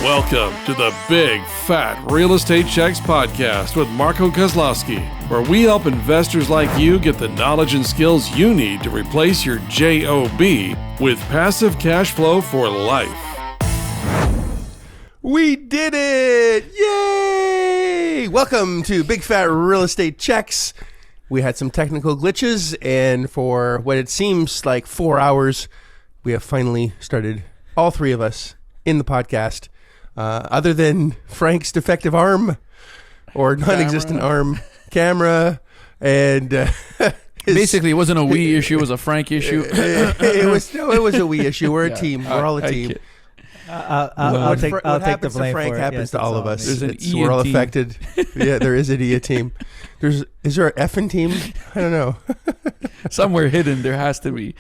Welcome to the Big Fat Real Estate Checks podcast with Marco Kozlowski, where we help investors like you get the knowledge and skills you need to replace your JOB with passive cash flow for life. We did it! Yay! Welcome to Big Fat Real Estate Checks. We had some technical glitches, and for what it seems like 4 hours, we have finally started, all three of us, in the podcast. Other than Frank's defective arm, or non-existent arm, camera, and basically it wasn't a we issue, it was a Frank issue. it was a we issue. We're a team. We're all a team. I'll take the blame Frank for it. happens to all of us. There's an We're all team. affected. Yeah, there is an EA team. Is there an F in team? I don't know. Somewhere hidden there has to be.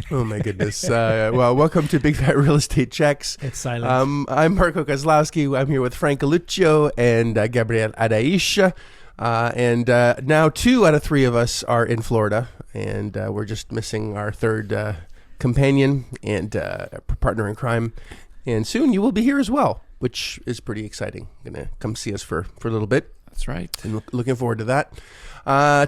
Oh my goodness. Well, welcome to Big Fat Real Estate Checks. It's silent. I'm Marco Kozlowski. I'm here with Frank Galuccio and Gabriel Adaisha. And now 2 out of 3 of us are in Florida, and we're just missing our third companion and partner in crime. And soon you will be here as well, which is pretty exciting. Going to come see us for a little bit. That's right. And looking forward to that.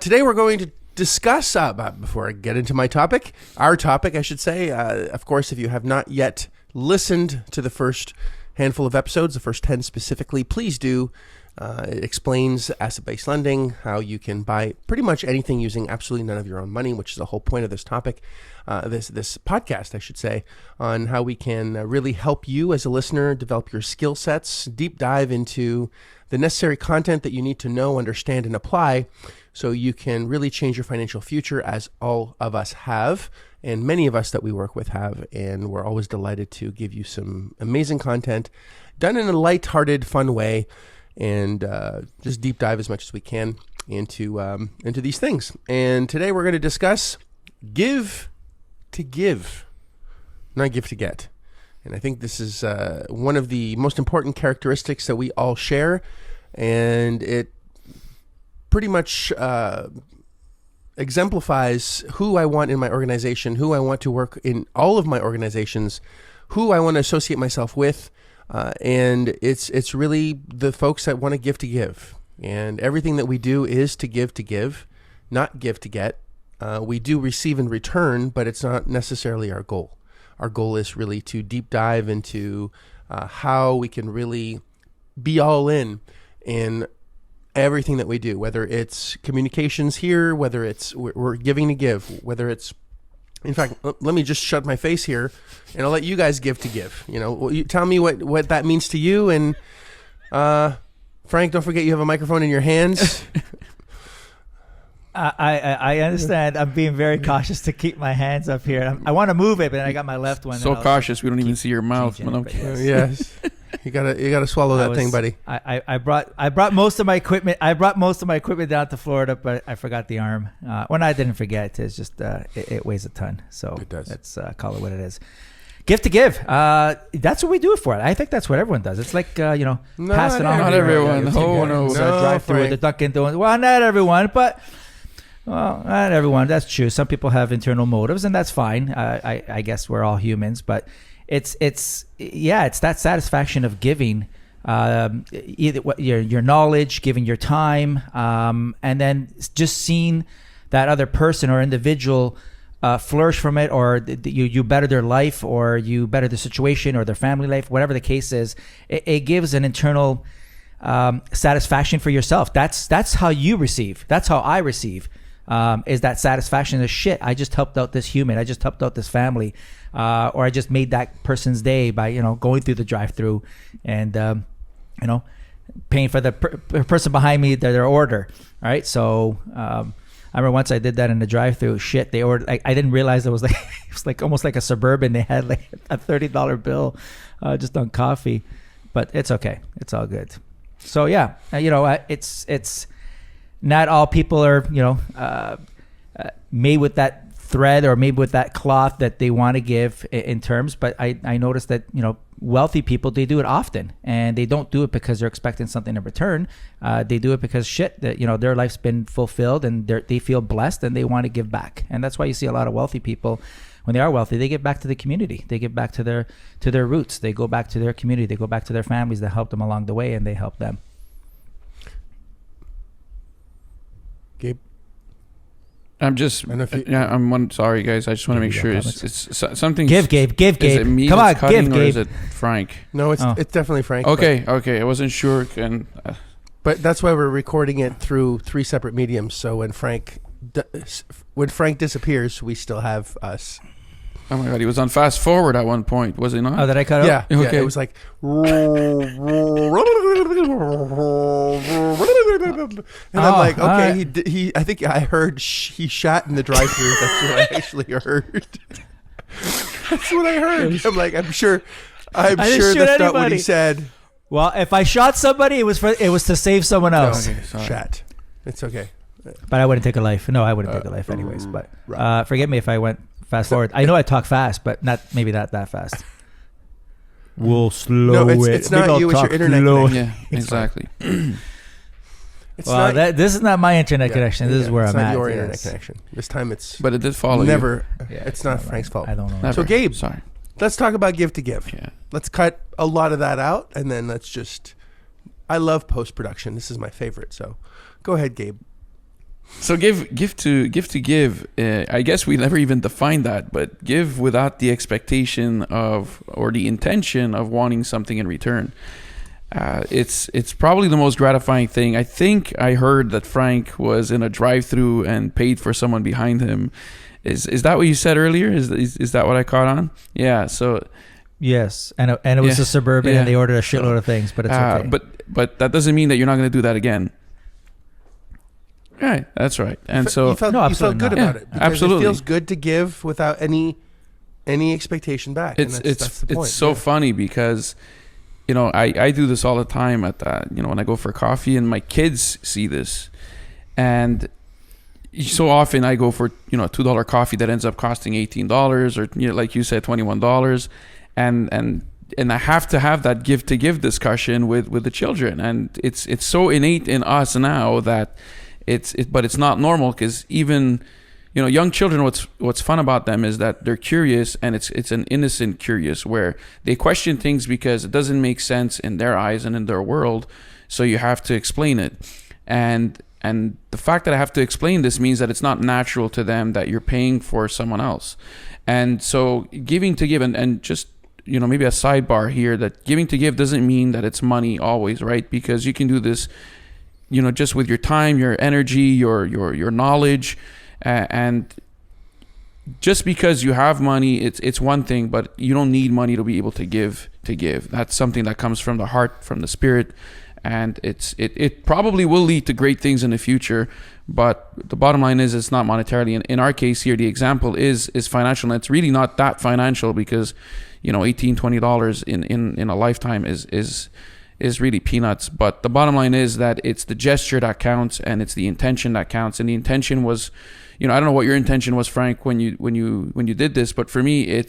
Today we're going to discuss, before I get into my topic, our topic, I should say. Of course, if you have not yet listened to the first handful of episodes, the first 10 specifically, please do. It explains asset-based lending, how you can buy pretty much anything using absolutely none of your own money, which is the whole point of this topic, this podcast, I should say, on how we can really help you as a listener develop your skill sets, deep dive into the necessary content that you need to know, understand, and apply so you can really change your financial future, as all of us have, and many of us that we work with have, and we're always delighted to give you some amazing content done in a lighthearted, fun way, and just deep dive as much as we can into these things. And today we're going to discuss give to give, not give to get. And I think this is one of the most important characteristics that we all share, and it pretty much exemplifies who I want in my organization, who I want to work in all of my organizations, who I want to associate myself with. And it's really the folks that want to give. And everything that we do is to give, not give to get. We do receive in return, but it's not necessarily our goal. Our goal is really to deep dive into how we can really be all in everything that we do, whether it's communications here, whether it's we're giving to give, whether it's, in fact, let me just shut my face here, and I'll let you guys give to give. You know, you tell me what that means to you. And Frank, don't forget you have a microphone in your hands. I understand. I'm being very cautious to keep my hands up here. I want to move it, but then I got my left one. So cautious, we don't even see your mouth. Yes. You gotta swallow that thing, buddy. I brought most of my equipment. I brought most of my equipment down to Florida, but I forgot the arm. When I didn't forget, it's just it weighs a ton. So it does. Let's call it what it is. Give to give. That's what we do it for. I think that's what everyone does. It's like pass it on. Not everyone. Oh no. Drive through the Dunkin' Donuts. Well, not everyone, but. Well, not everyone. That's true. Some people have internal motives, and that's fine. I guess we're all humans, but it's that satisfaction of giving, either your knowledge, giving your time, and then just seeing that other person or individual flourish from it, or you better their life, or you better the situation, or their family life, whatever the case is. It gives an internal satisfaction for yourself. That's how you receive. That's how I receive. Is that satisfaction of shit? I just helped out this human. I just helped out this family, or I just made that person's day by going through the drive-through, and paying for the person behind me their order. All right, so I remember once I did that in the drive-through. Shit, they ordered. I didn't realize it was like almost like a Suburban. They had like a $30 bill just on coffee, but it's okay. It's all good. So yeah, it's. Not all people are, made with that thread or made with that cloth that they want to give in terms. But I noticed that, wealthy people, they do it often, and they don't do it because they're expecting something in return. They do it because their life's been fulfilled, and they feel blessed, and they want to give back. And that's why you see a lot of wealthy people when they are wealthy, they give back to the community. They give back to their roots. They go back to their community. They go back to their families that helped them along the way, and they help them. Gabe? I'm just, sorry guys. I just want to make sure it's something. Give Gabe. Is it me Come that's on, cutting, give or is Gabe. it Frank? No, it's definitely Frank. Okay. I wasn't sure. And But that's why we're recording it through 3 separate mediums. So when Frank disappears, we still have us. oh my God, he was on fast forward at one point, was he not? Oh, did I cut out? Yeah, Okay. It was like, and I'm like, okay, right. I think I heard he shot in the drive-thru. That's what I actually heard. That's what I heard. I'm like, I'm sure didn't that's shoot not what he anybody. said. Well, if I shot somebody, it was to save someone else. Okay, sorry. Shot. It's okay. But I wouldn't take a life. No, I wouldn't take a life anyways. But right. forgive me if I went fast forward. I know I talk fast, but not that fast. We'll slow No, it's not Maybe you. I'll It's your talk internet slow. connection. Yeah, exactly. It's Well, not. this is not my internet connection. This is where it's I'm not at. your yes. internet connection. This time it's But it did follow never. Yeah, it's not mine. Frank's fault. I don't know. you. Never. So, Gabe. Sorry. Let's talk about give to give. Yeah. Let's cut a lot of that out, and then let's just. I love post production. This is my favorite. So, go ahead, Gabe. So give to give. I guess we never even defined that, but give without the expectation of or the intention of wanting something in return. It's probably the most gratifying thing. I think I heard that Frank was in a drive-through and paid for someone behind him. Is that what you said earlier? Is that what I caught on? Yeah. So. Yes, and it was a Suburban, and they ordered a shitload of things, but it's okay. But that doesn't mean that you're not going to do that again. Right, that's right. And so you felt absolutely good not. about Yeah, it. Because absolutely. It feels good to give without any expectation back. And that's the point. it's so funny because I do this all the time at when I go for coffee, and my kids see this, and so often I go for $2 coffee that ends up costing $18, or like you said, $21, and I have to have that give to give discussion with the children, and it's so innate in us now that but it's not normal, because even young children, what's fun about them is that they're curious, and it's an innocent curious where they question things because it doesn't make sense in their eyes and in their world, so you have to explain it, and the fact that I have to explain this means that it's not natural to them that you're paying for someone else. And so giving to give, and just maybe a sidebar here, that giving to give doesn't mean that it's money always, right? Because you can do this just with your time, your energy, your knowledge, and just because you have money, it's one thing, but you don't need money to be able to give. That's something that comes from the heart, from the spirit, and it probably will lead to great things in the future. But the bottom line is it's not monetarily. In our case here, the example is financial, and it's really not that financial, because $18-20 in a lifetime is really peanuts. But the bottom line is that it's the gesture that counts, and it's the intention that counts. And the intention was, I don't know what your intention was, Frank, when you did this, but for me,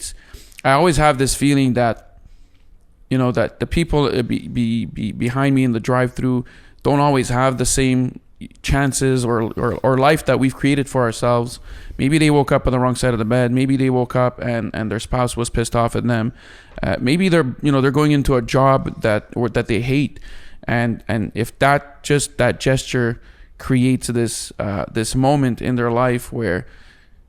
I always have this feeling that that the people behind me in the drive-through don't always have the same chances or life that we've created for ourselves. Maybe they woke up on the wrong side of the bed. Maybe they woke up and their spouse was pissed off at them. Maybe they're going into a job that they hate, and if that gesture creates this moment in their life where,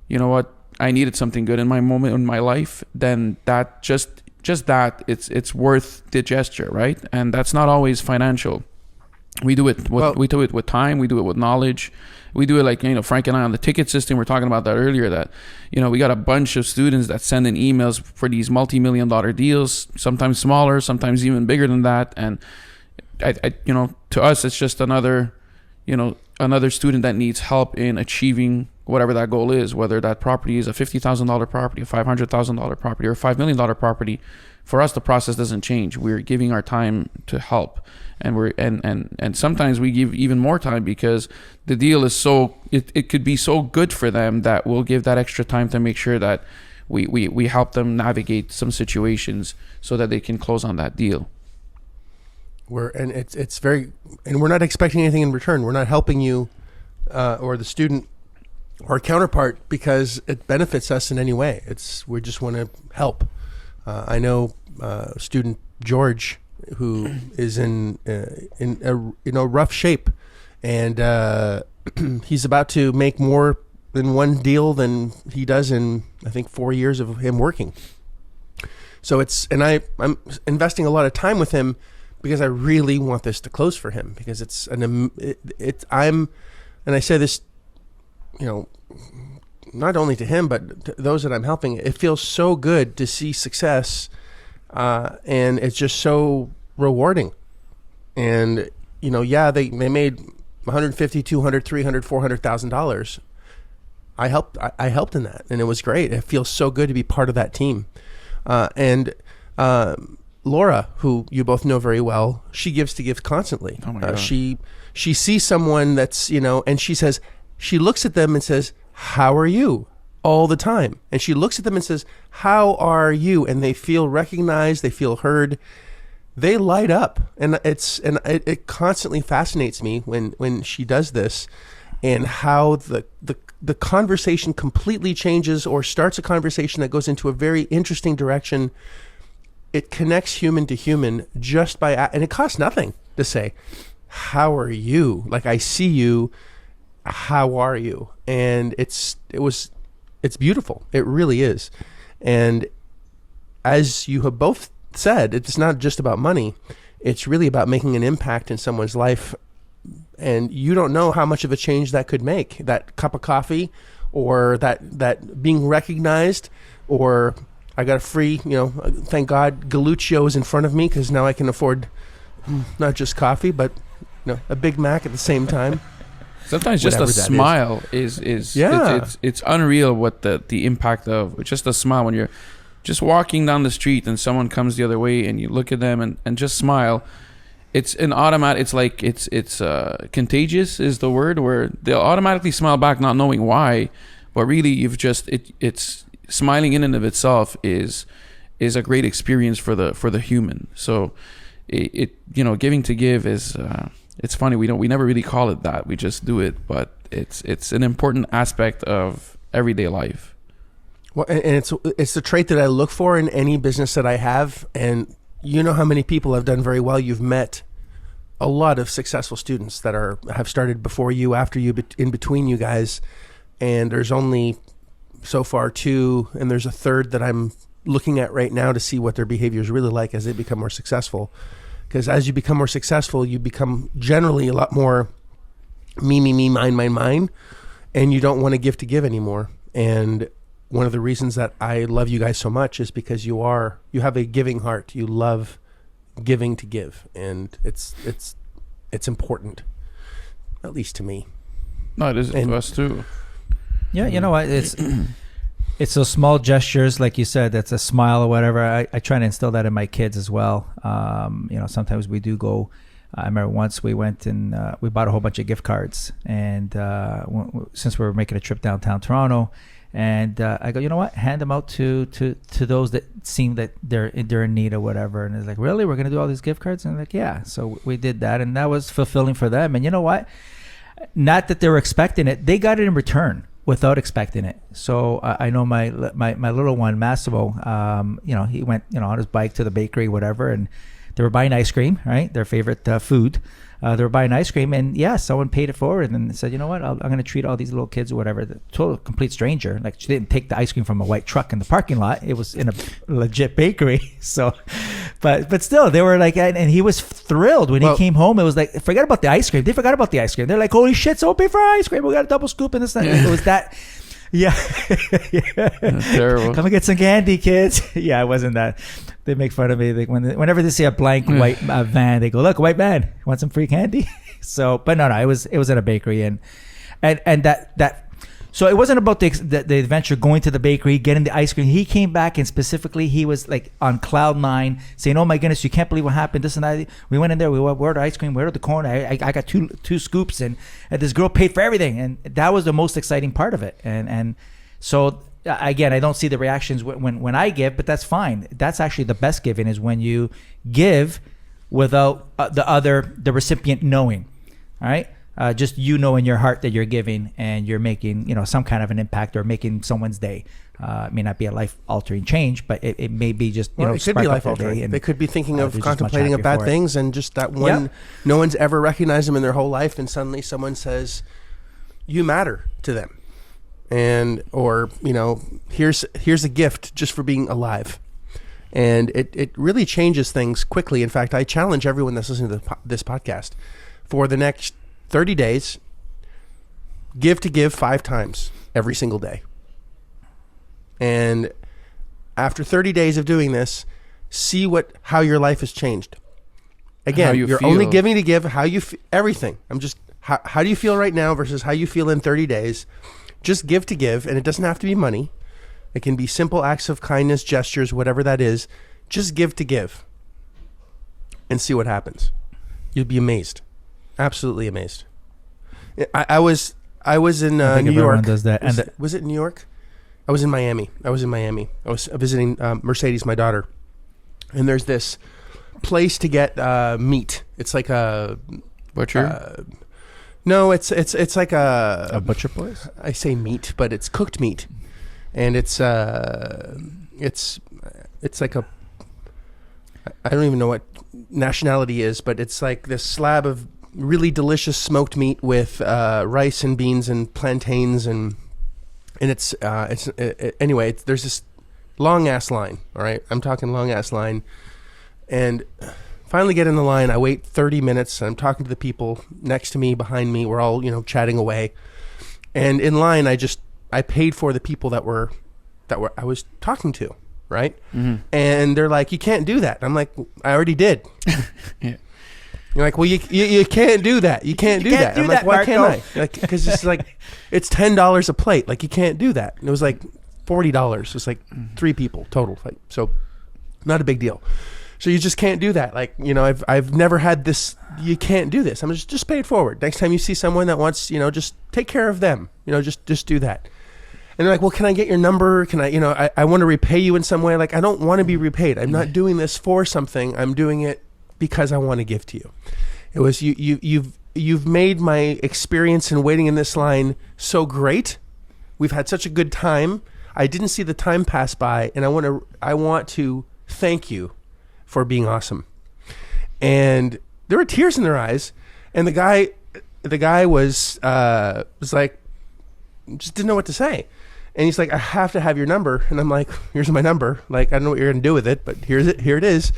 what, I needed something good in my moment in my life, then that just that it's worth the gesture, right? And that's not always financial. We do it with time. We do it with knowledge. We do it like, Frank and I on the ticket system. We're talking about that earlier, that, we got a bunch of students that send in emails for these multi-million-dollar deals, sometimes smaller, sometimes even bigger than that. And I to us, it's just another student that needs help in achieving whatever that goal is, whether that property is a $50,000 property, a $500,000 property, or a $5 million property. For us, the process doesn't change. We're giving our time to help, and and sometimes we give even more time, because the deal is it could be so good for them that we'll give that extra time to make sure that we help them navigate some situations so that they can close on that deal. We're not expecting anything in return. We're not helping you or the student our counterpart because it benefits us in any way. We just want to help. I know student George, who is in rough shape, and he's about to make more than one deal than he does in, I think, 4 years of him working. So I'm investing a lot of time with him because I really want this to close for him, because and I say this, not only to him, but to those that I'm helping. It feels so good to see success, and it's just so rewarding. And, they made $150, $200, $300, $400,000. I helped in that, and it was great. It feels so good to be part of that team. And Laura, who you both know very well, she gives to give constantly. Oh my God. She sees someone that's, and she looks at them and says, "How are you?" all the time. And she looks at them and says, "How are you?" And they feel recognized, they feel heard, they light up. And it constantly fascinates me when she does this, and how the conversation completely changes, or starts a conversation that goes into a very interesting direction. It connects human to human just by, and it costs nothing to say, "How are you?" Like, I see you, how are you? And it's beautiful. It really is. And as you have both said, it's not just about money. It's really about making an impact in someone's life. And you don't know how much of a change that could make. That cup of coffee, or that being recognized, or I got a free, thank God Galuccio is in front of me, because now I can afford not just coffee, but a Big Mac at the same time. Sometimes just a smile is it's unreal what the impact of just a smile when you're just walking down the street and someone comes the other way and you look at them and just smile. It's an automatic. It's like it's contagious is the word, where they'll automatically smile back, not knowing why, but really it's smiling in and of itself is a great experience for the human. So giving to give is it's funny, we never really call it that, we just do it, but it's an important aspect of everyday life. Well, and it's the trait that I look for in any business that I have. And you know how many people have done very well. You've met a lot of successful students that have started before you, after you, in between you guys, and there's only so far 2, and there's a third that I'm looking at right now to see what their behavior is really like as they become more successful. Because as you become more successful, you become generally a lot more me, mine, and you don't want to give anymore. And one of the reasons that I love you guys so much is because you have a giving heart. You love giving to give, and it's important, at least to me. No, it is to us too. Yeah, you know what? It's those small gestures, like you said, that's a smile or whatever. I try to instill that in my kids as well. Sometimes we do go. I remember once we went and we bought a whole bunch of gift cards, and since we were making a trip downtown Toronto, and I go, you know what? Hand them out to those that seem that they're in need or whatever. And it's like, really? We're gonna do all these gift cards? And I'm like, yeah. So we did that, and that was fulfilling for them. And you know what? Not that they were expecting it; they got it in return without expecting it. So I know my little one, Massimo, he went on his bike to the bakery, whatever, and they were buying ice cream, right? Their favorite food. They were buying ice cream, and someone paid it forward and said, you know what, I'm going to treat all these little kids or whatever. The total complete stranger. Like, she didn't take the ice cream from a white truck in the parking lot. It was in a legit bakery. So, but still, they were like, and he was thrilled when he came home. It was like, forget about the ice cream. They forgot about the ice cream. They're like, holy shit, so pay for ice cream. We got a double scoop and this and that. It was that. Yeah. That's terrible. Come and get some candy, kids. Yeah, it wasn't that. They make fun of me. Whenever they see a blank white van, they go, look, white van, want some free candy? So, but no, it was at a bakery, and that. So it wasn't about the adventure going to the bakery, getting the ice cream. He came back, and specifically he was like on cloud 9, saying, oh my goodness, you can't believe what happened, this and that. We went in there, we ordered ice cream, we ordered the corn. I got two scoops, and this girl paid for everything. And that was the most exciting part of it. And so again, I don't see the reactions when I give, but that's fine. That's actually the best giving, is when you give without the recipient knowing. All right. just you know in your heart that you're giving and you're making some kind of an impact or making someone's day. It may not be a life-altering change, but it may be just it could spark be up life their day altering. and, They could be thinking of they're just much contemplating of happier bad for it. things, and just that one, no one's ever recognized them in their whole life, and suddenly someone says, "You matter to them," or here's a gift just for being alive. And it really changes things quickly. In fact, I challenge everyone that's listening to this podcast for the next 30 days, give 5 times every single day. And after 30 days of doing this, see how your life has changed. Again, you're only giving to give, how you everything. How do you feel right now versus how you feel in 30 days? Just give to give, and it doesn't have to be money. It can be simple acts of kindness, gestures, whatever that is. Just give to give and see what happens. You'll be amazed. Absolutely amazed. I was in New York. Does that. Was it New York? I was in Miami. I was visiting Mercedes, my daughter. And there's this place to get meat. It's like a butcher. No, it's like a butcher place. I say meat, but it's cooked meat. And it's like I don't even know what nationality is, but it's like this slab of really delicious smoked meat with rice and beans and plantains and anyway. There's this long ass line. All right, I'm talking long ass line, and finally get in the line. I wait 30 minutes. I'm talking to the people next to me, behind me. We're all chatting away, and in line I paid for the people that I was talking to, right? Mm-hmm. And they're like, "You can't do that." I'm like, "I already did." Yeah. You're like, "Well, you can't do that. You can't do that." I'm like, "Why can't I?" Like, because it's like it's $10 a plate. Like, you can't do that. And it was like $40. It's like 3 people total. Like, so not a big deal. So you just can't do that. Like, I've never had this. You can't do this. I'm just pay it forward. Next time you see someone that wants, just take care of them. Just do that. And they're like, "Well, can I get your number? Can I want to repay you in some way?" Like, I don't want to be repaid. I'm not doing this for something. I'm doing it because I want to give to you. It was you've made my experience in waiting in this line so great. We've had such a good time. I didn't see the time pass by, and I want to thank you for being awesome. And there were tears in their eyes, and the guy was like, just didn't know what to say. And he's like, "I have to have your number." And I'm like, "Here's my number. Like, I don't know what you're going to do with it, but here it is."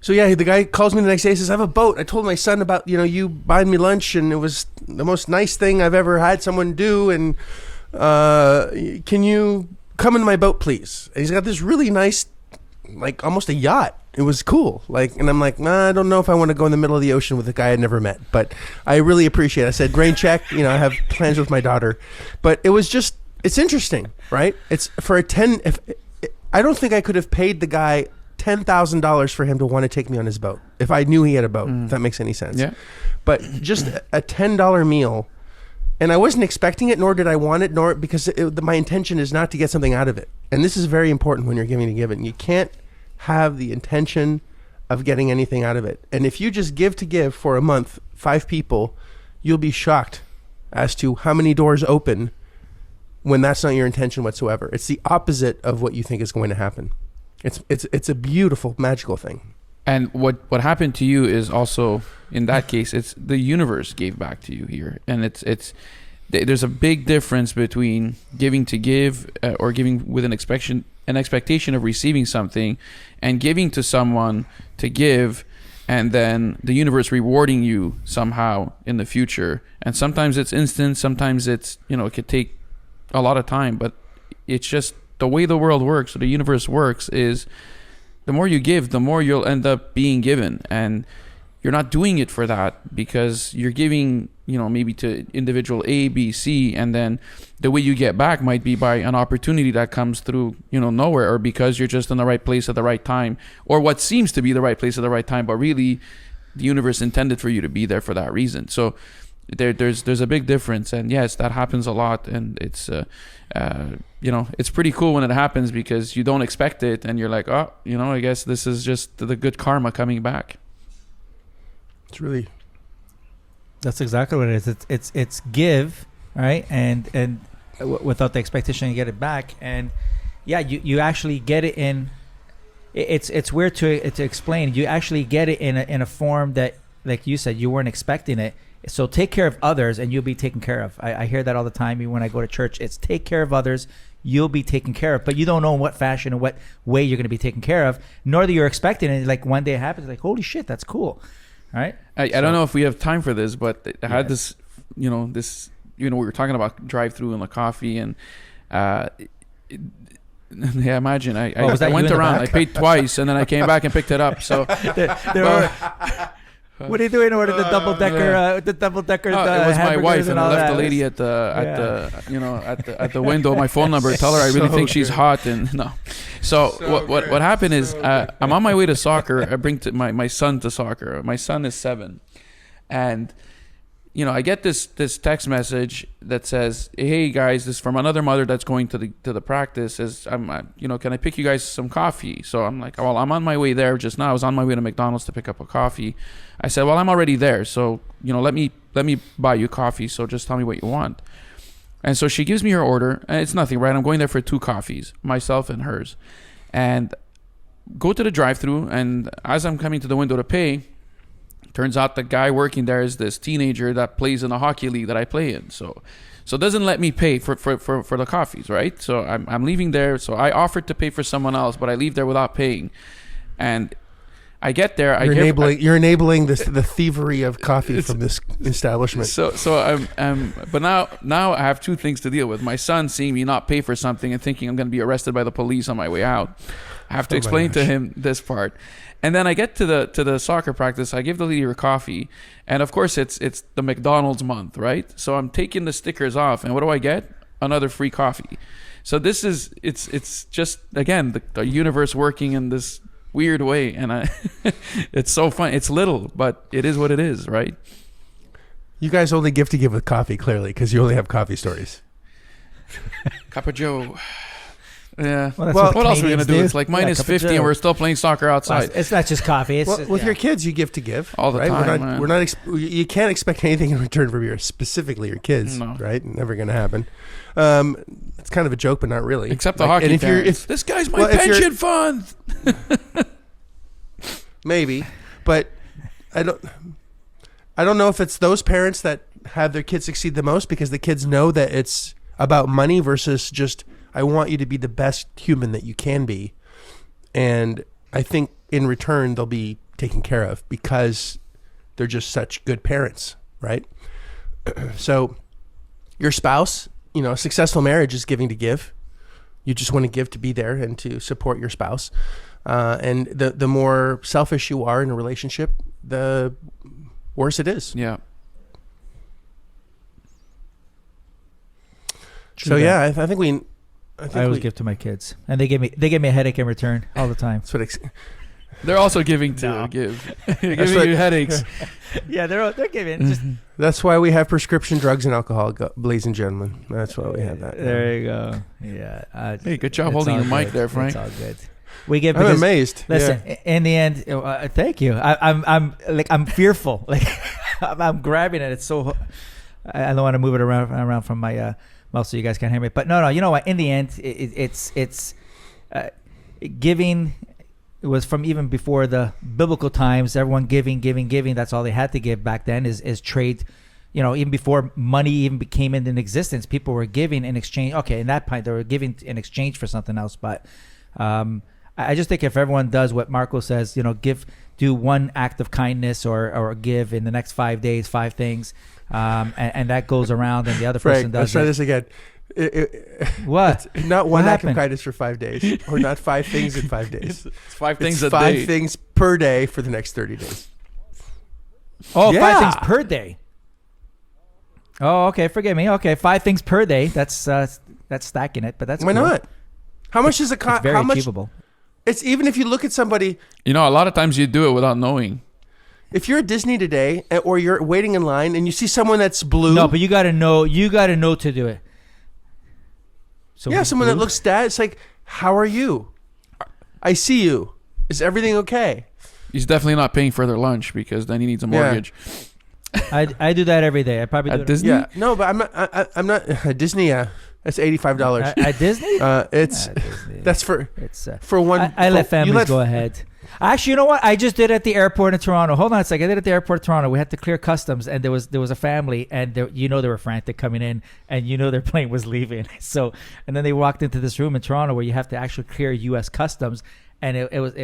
So yeah, the guy calls me the next day and says, "I have a boat. I told my son about, you buying me lunch, and it was the most nice thing I've ever had someone do. And can you come in my boat, please?" And he's got this really nice, like almost a yacht. It was cool. Like, and I'm like, "Nah, I don't know if I want to go in the middle of the ocean with a guy I'd never met, but I really appreciate it." I said, "Rain check. I have plans with my daughter." But it was just, it's interesting, right? It's for I don't think I could have paid the guy $10,000 for him to want to take me on his boat if I knew he had a boat. If that makes any sense. Yeah. But just a $10 meal, and I wasn't expecting it, nor did I want it, nor because my intention is not to get something out of it. And this is very important when you're giving to give it. You can't have the intention of getting anything out of it. And if you just give to give for a month, 5 people, you'll be shocked as to how many doors open when that's not your intention whatsoever. It's the opposite of what you think is going to happen. It's a beautiful, magical thing. And what happened to you is also, in that case, it's the universe gave back to you here. And there's a big difference between giving to give or giving with an expectation of receiving something, and giving to someone to give, and then the universe rewarding you somehow in the future. And sometimes it's instant, sometimes it's, it could take a lot of time, but it's just the way the world works, or the universe works, is the more you give, the more you'll end up being given. And you're not doing it for that, because you're giving, maybe to individual A, B, C, and then the way you get back might be by an opportunity that comes through, nowhere, or because you're just in the right place at the right time, or what seems to be the right place at the right time, but really the universe intended for you to be there for that reason. So there's a big difference. And yes, that happens a lot, and it's it's pretty cool when it happens, because you don't expect it, and you're like, "Oh, I guess this is just the good karma coming back." It's really That's exactly what it is. It's give, right? And without the expectation you get it back. And yeah, you actually get it in. It's weird to explain. You actually get it in a form that, like you said, you weren't expecting it. So take care of others, and you'll be taken care of. I hear that all the time. Even when I go to church, it's take care of others. You'll be taken care of, but you don't know in what fashion and what way you're going to be taken care of, nor that you're expecting it. Like one day it happens, like holy shit, that's cool, right? I don't know if we have time for this, but I had this, we were talking about drive-through and the coffee, and yeah, imagine I went around, I paid twice, and then I came back and picked it up. So what are you doing? Order the double decker, the double decker. It was my wife, and I left that. the lady at the window. My phone number. Tell her I really think she's hot. And no, so what happened is I'm on my way to soccer. I bring my son to soccer. My son is 7, and I get this text message that says, "Hey guys, this is from another mother that's going to the practice. Says can I pick you guys some coffee?" So I'm like, "Well, I'm on my way there just now. I was on my way to McDonald's to pick up a coffee." I said, "Well, I'm already there, so let me buy you coffee. So just tell me what you want." And so she gives me her order, and it's nothing, right? I'm going there for 2 coffees, myself and hers, and go to the drive-thru. And as I'm coming to the window to pay, turns out the guy working there is this teenager that plays in a hockey league that I play in. So doesn't let me pay for the coffees, right? So I'm leaving there. So I offered to pay for someone else, but I leave there without paying. And I get there. You're enabling the thievery of coffee from this establishment. So but now I have 2 things to deal with. My son seeing me not pay for something and thinking I'm going to be arrested by the police on my way out. I have to explain to him this part. And then I get to the soccer practice. I give the lady her coffee, and of course it's the McDonald's month, right? So I'm taking the stickers off, and what do I get? Another free coffee. So this is it's just again the universe working in this weird way, and it's so fun. It's little, but it is what it is, right? You guys only give with coffee, clearly, because you only have coffee stories. Cup of Joe. Yeah. Well, what else are we going to do? It's like minus 50 and we're still playing soccer outside. Well, it's not just coffee. It's with your kids, you give all the right? time. We're not you can't expect anything in return from specifically your kids, right? Never going to happen. It's kind of a joke, but not really. Except the hockey parents. This guy's my pension fund. Maybe, but I don't know if it's those parents that have their kids succeed the most because the kids know that it's about money versus just, I want you to be the best human that you can be. And I think in return, they'll be taken care of because they're just such good parents, right? So your spouse, a successful marriage is giving to give. You just want to give to be there and to support your spouse. And the more selfish you are in a relationship, the worse it is. Yeah. So yeah, I think we... I always give to my kids, and they give me a headache in return all the time. That's what they're also giving to give. They're giving you headaches. Yeah, they're giving. Just, that's why we have prescription drugs and alcohol, ladies and gentlemen. That's why we have that. There you go. Yeah. Hey, good job holding your mic there, Frank. It's all good. We give. I'm amazed. Listen, in the end, thank you. I'm fearful. Like I'm grabbing it. It's so. I don't want to move it around from my. Well, so you guys can't hear me, but no. You know what? In the end, it's giving. It was from even before the biblical times. Everyone giving. That's all they had to give back then. Is trade. Even before money even came into existence, people were giving in exchange. Okay, in that point, they were giving in exchange for something else. But I just think if everyone does what Marco says, do one act of kindness or give in the next 5 days, 5 things. And that goes around, and the other person does. Let's try this again. What? Not one act of kindness for 5 days, or not 5 things in 5 days. It's 5 things a day. 5 things per day for the next 30 days. Oh, yeah. 5 things per day. Oh, okay. Forgive me. Okay, 5 things per day. That's stacking it, but that's why cool. not? How much is it cost? It's very achievable. It's even if you look at somebody. A lot of times you do it without knowing. If you're at Disney today, or you're waiting in line, and you see someone that's blue. No, but you got to know. You got to know to do it. Someone that looks sad. It's like, how are you? I see you. Is everything okay? He's definitely not paying for their lunch because then he needs a mortgage. I do that every day. I probably do At it Disney? Yeah, no, but I'm not Disney. That's $85. at Disney. It's Disney. that's for It's for one. I let for- families you let- go ahead. Actually, you know what? I just did it at the airport in Toronto. Hold on a second. I did it at the airport in Toronto. We had to clear customs, and there was a family, and they were frantic coming in, and their plane was leaving. So, and then they walked into this room in Toronto where you have to actually clear U.S. customs, and it was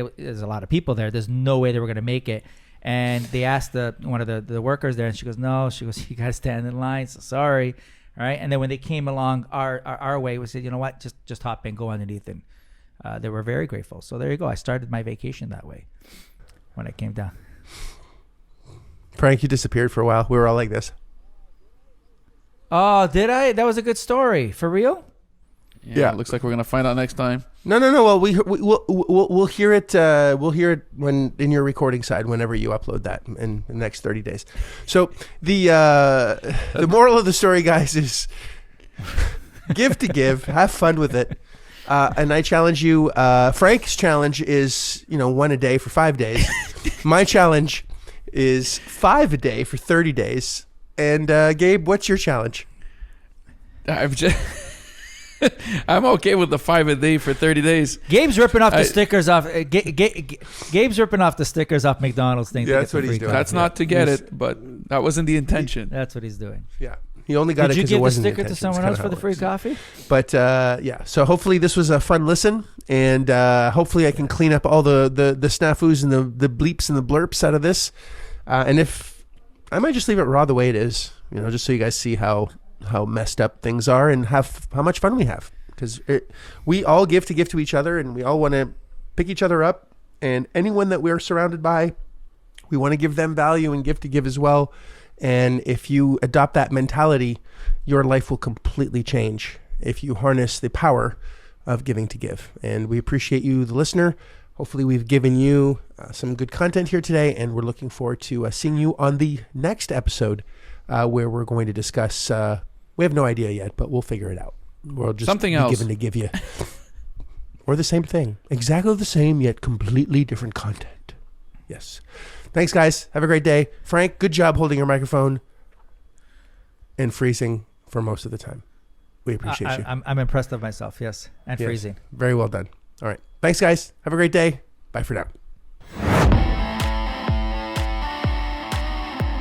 a lot of people there. There's no way they were going to make it. And they asked one of the workers there, and she goes, "No," she goes, "You got to stand in line. So sorry." All right. And then when they came along our way, we said, "You know what? Just hop in, go underneath." And they were very grateful. So there you go. I started my vacation that way when I came down. Frank, you disappeared for a while. We were all like this. Oh, did I? That was a good story. For real? Yeah. Looks like we're gonna find out next time. No. Well, we'll hear it. We'll hear it when in your recording side whenever you upload that in the next 30 days. So the moral of the story, guys, is give to give. Have fun with it. And I challenge you. Frank's challenge is one a day for 5 days. My challenge is 5 a day for 30 days. And Gabe, what's your challenge? I'm okay with the 5 a day for 30 days. Gabe's ripping off the stickers off. Gabe's ripping off the stickers off McDonald's thing. Yeah, that's what he's doing. That's not to get it, but that wasn't the intention. That's what he's doing. Yeah. He only got Did it you because it give the wasn't sticker to intention. someone It's else kinda for the how free it coffee? But yeah, so hopefully this was a fun listen, and hopefully I can clean up all the snafus and the bleeps and the blurps out of this. And if I might just leave it raw the way it is, just so you guys see how messed up things are and how much fun we have. Because we all give to each other, and we all want to pick each other up. And anyone that we're surrounded by, we want to give them value and give to give as well. And if you adopt that mentality, your life will completely change if you harness the power of giving to give. And we appreciate you, the listener. Hopefully we've given you some good content here today, and we're looking forward to seeing you on the next episode where we're going to discuss, we have no idea yet, but we'll figure it out. We'll just something be else given to give you. Or the same thing. Exactly the same, yet completely different content. Yes. Thanks, guys. Have a great day. Frank, good job holding your microphone and freezing for most of the time. We appreciate you. I'm impressed of myself, yes. And Yes. freezing. Very well done. All right. Thanks, guys. Have a great day. Bye for now.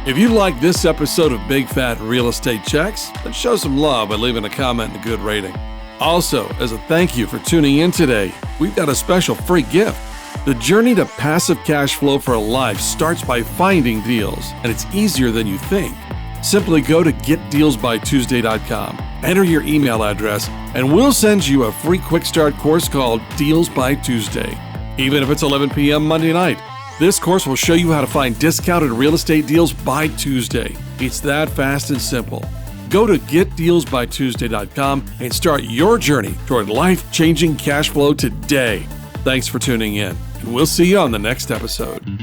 If you like this episode of Big Fat Real Estate Checks, then show some love by leaving a comment and a good rating. Also, as a thank you for tuning in today, we've got a special free gift. The journey to passive cash flow for a life starts by finding deals, and it's easier than you think. Simply go to getdealsbytuesday.com, enter your email address, and we'll send you a free quick start course called Deals by Tuesday. Even if it's 11 p.m. Monday night, this course will show you how to find discounted real estate deals by Tuesday. It's that fast and simple. Go to getdealsbytuesday.com and start your journey toward life-changing cash flow today. Thanks for tuning in, and we'll see you on the next episode.